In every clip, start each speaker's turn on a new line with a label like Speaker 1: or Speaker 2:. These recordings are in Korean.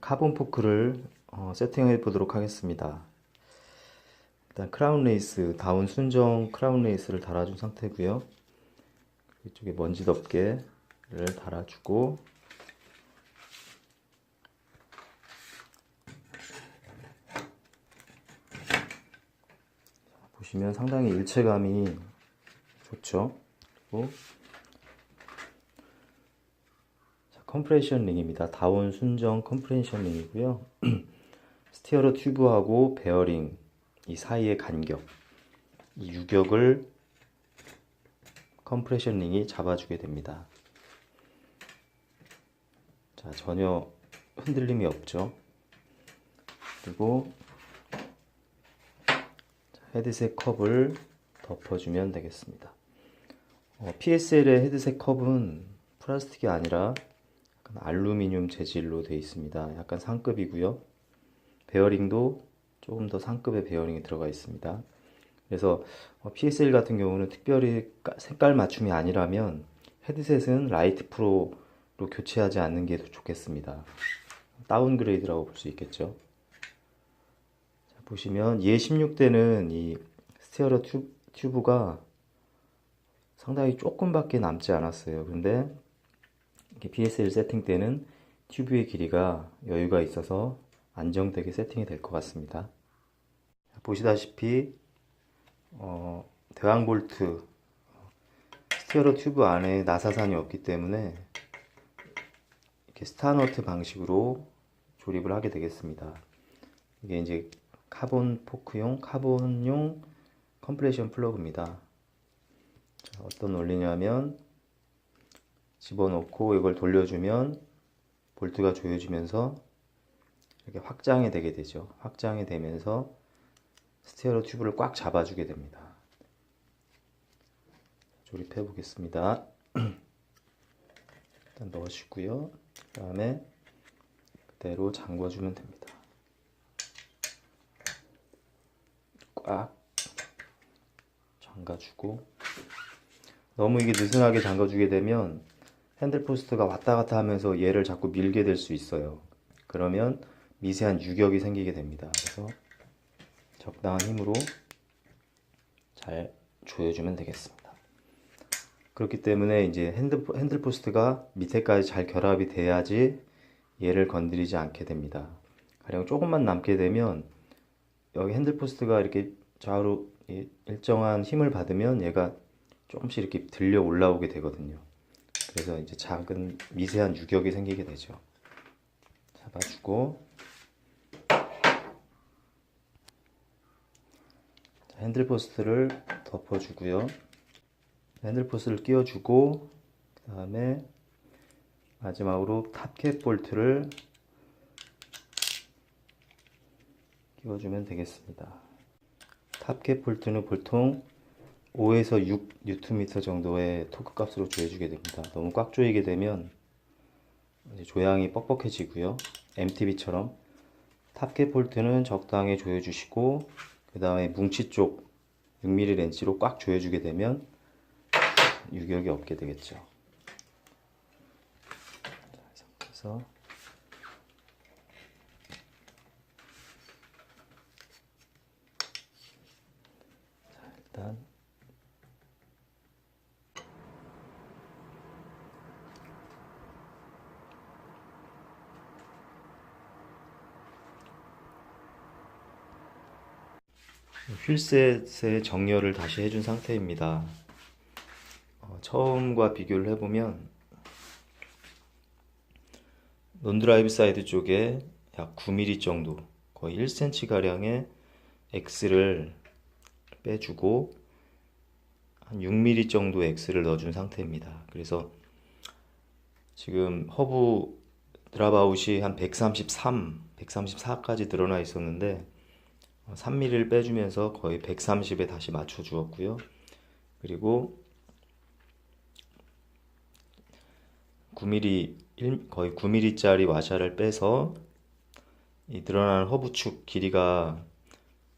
Speaker 1: 카본 포크를 세팅해 보도록 하겠습니다. 일단 크라운 레이스, 다운 순정 크라운 레이스를 달아준 상태고요. 이쪽에 먼지 덮개를 달아주고, 보시면 상당히 일체감이 좋죠. 그리고 컴프레션 링입니다. 다운 순정 컴프레션 링이고요. 스티어러 튜브하고 베어링 이 사이의 간격, 이 유격을 컴프레션 링이 잡아주게 됩니다. 자, 전혀 흔들림이 없죠. 그리고 헤드셋 컵을 덮어주면 되겠습니다. PSL의 헤드셋 컵은 플라스틱이 아니라 약간 알루미늄 재질로 되어 있습니다. 약간 상급이고요. 베어링도 조금 더 상급의 베어링이 들어가 있습니다. 그래서 PSL 같은 경우는 특별히 색깔 맞춤이 아니라면 헤드셋은 라이트 프로로 교체하지 않는 게 더 좋겠습니다. 다운그레이드라고 볼 수 있겠죠. 자, 보시면 얘 16대는 이 스티어러 튜브가 상당히 조금밖에 남지 않았어요. 근데 이렇게 PSL 세팅 때는 튜브의 길이가 여유가 있어서 안정되게 세팅이 될 것 같습니다. 보시다시피 대왕 볼트 스티어러 튜브 안에 나사산이 없기 때문에 이렇게 스타너트 방식으로 조립을 하게 되겠습니다. 이게 이제 카본 포크용, 카본용 컴프레션 플러그입니다. 자, 어떤 원리냐면 집어넣고 이걸 돌려주면 볼트가 조여지면서 이렇게 확장이 되게 되죠. 확장이 되면서 스티어러 튜브를 꽉 잡아주게 됩니다. 조립해 보겠습니다. 일단 넣으시고요. 그 다음에 그대로 잠궈주면 됩니다. 꽉 잠가주고, 너무 이게 느슨하게 잠가주게 되면 핸들 포스트가 왔다 갔다 하면서 얘를 자꾸 밀게 될 수 있어요. 그러면 미세한 유격이 생기게 됩니다. 그래서 적당한 힘으로 잘 조여주면 되겠습니다. 그렇기 때문에 이제 핸들 포스트가 밑에까지 잘 결합이 돼야지 얘를 건드리지 않게 됩니다. 가령 조금만 남게 되면 여기 핸들 포스트가 이렇게 좌우로 일정한 힘을 받으면 얘가 조금씩 이렇게 들려 올라오게 되거든요. 그래서 이제 작은 미세한 유격이 생기게 되죠. 잡아주고, 핸들 포스트를 덮어주고요. 핸들 포스트를 끼워주고, 그 다음에 마지막으로 탑캡 볼트를 끼워주면 되겠습니다. 탑캡 볼트는 보통 5에서 6 뉴턴미터 정도의 토크 값으로 조여주게 됩니다. 너무 꽉 조이게 되면 이제 조향이 뻑뻑해지고요. MTB처럼 탑캡 볼트는 적당히 조여주시고, 그 다음에 뭉치 쪽 6mm 렌치로 꽉 조여주게 되면 유격이 없게 되겠죠. 자, 그래서 일단 휠셋의 정렬을 다시 해준 상태입니다. 처음과 비교를 해보면 논드라이브 사이드 쪽에 약 9mm 정도, 거의 1cm 가량의 X를 빼주고 한 6mm 정도 X를 넣어준 상태입니다. 그래서 지금 허브 드랍아웃이 한 133, 134까지 늘어나 있었는데 3mm를 빼주면서 거의 130에 다시 맞춰 주었고요. 그리고 9mm, 거의 9mm짜리 와샤를 빼서 이 늘어나는 허브축 길이가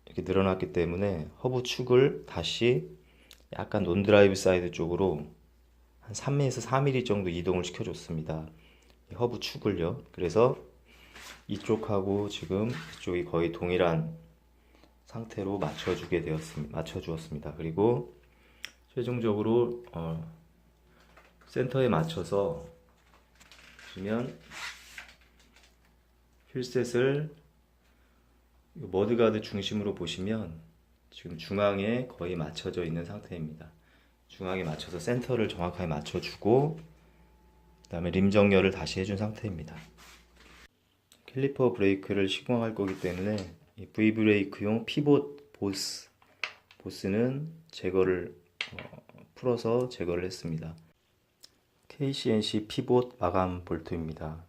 Speaker 1: 이렇게 늘어났기 때문에 허브축을 다시 약간 논드라이브 사이드 쪽으로 한 3mm에서 4mm 정도 이동을 시켜줬습니다. 허브축을요. 그래서 이쪽하고 지금 이쪽이 거의 동일한 상태로 맞춰주었습니다. 그리고 최종적으로 센터에 맞춰서 보시면 휠셋을 머드가드 중심으로 보시면 지금 중앙에 거의 맞춰져 있는 상태입니다. 중앙에 맞춰서 센터를 정확하게 맞춰주고 그 다음에 림 정렬을 다시 해준 상태입니다. 캘리퍼 브레이크를 시공할 거기 때문에 이 V 브레이크용 피봇 보스는 제거를 풀어서 제거를 했습니다. KCNC 피봇 마감 볼트입니다.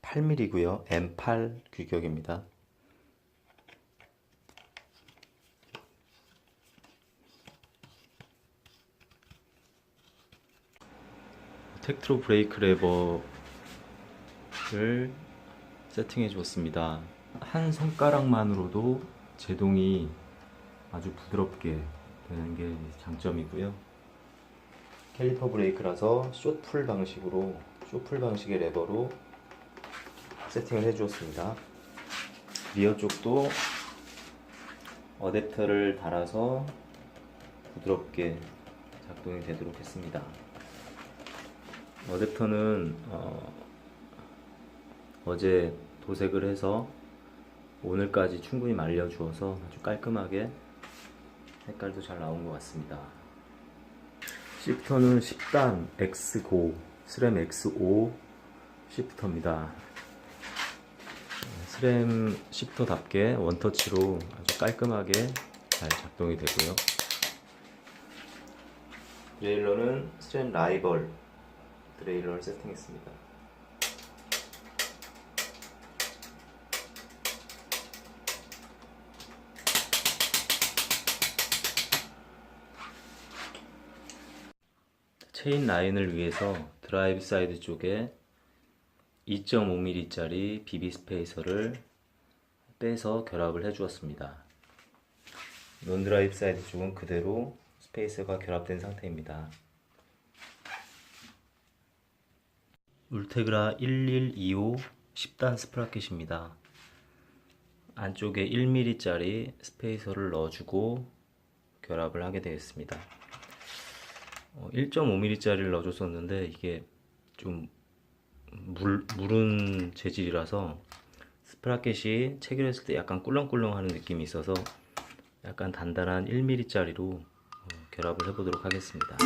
Speaker 1: 8mm고요. M8 규격입니다. 텍트로 브레이크 레버를 세팅해 줬습니다. 한 손가락만으로도 제동이 아주 부드럽게 되는 게 장점이고요. 캘리퍼 브레이크라서 쇼풀 방식의 레버로 세팅을 해 주었습니다. 리어 쪽도 어댑터를 달아서 부드럽게 작동이 되도록 했습니다. 어댑터는 어제 도색을 해서 오늘까지 충분히 말려주어서 아주 깔끔하게 색깔도 잘 나온 것 같습니다. 시프터는 10단 X5 스램 X5 시프터입니다. 스램 시프터답게 원터치로 아주 깔끔하게 잘 작동이 되고요. 드레일러는 스램 라이벌 드레일러를 세팅했습니다. 체인 라인을 위해서 드라이브 사이드 쪽에 2.5mm짜리 BB 스페이서를 빼서 결합을 해 주었습니다. 논 드라이브 사이드 쪽은 그대로 스페이서가 결합된 상태입니다. 울테그라 1125 10단 스프라켓입니다. 안쪽에 1mm짜리 스페이서를 넣어주고 결합을 하게 되었습니다. 1.5mm짜리를 넣어줬었는데 이게 좀 무른 재질이라서 스프라켓이 체결했을 때 약간 꿀렁꿀렁하는 느낌이 있어서 약간 단단한 1mm짜리로 결합을 해보도록 하겠습니다.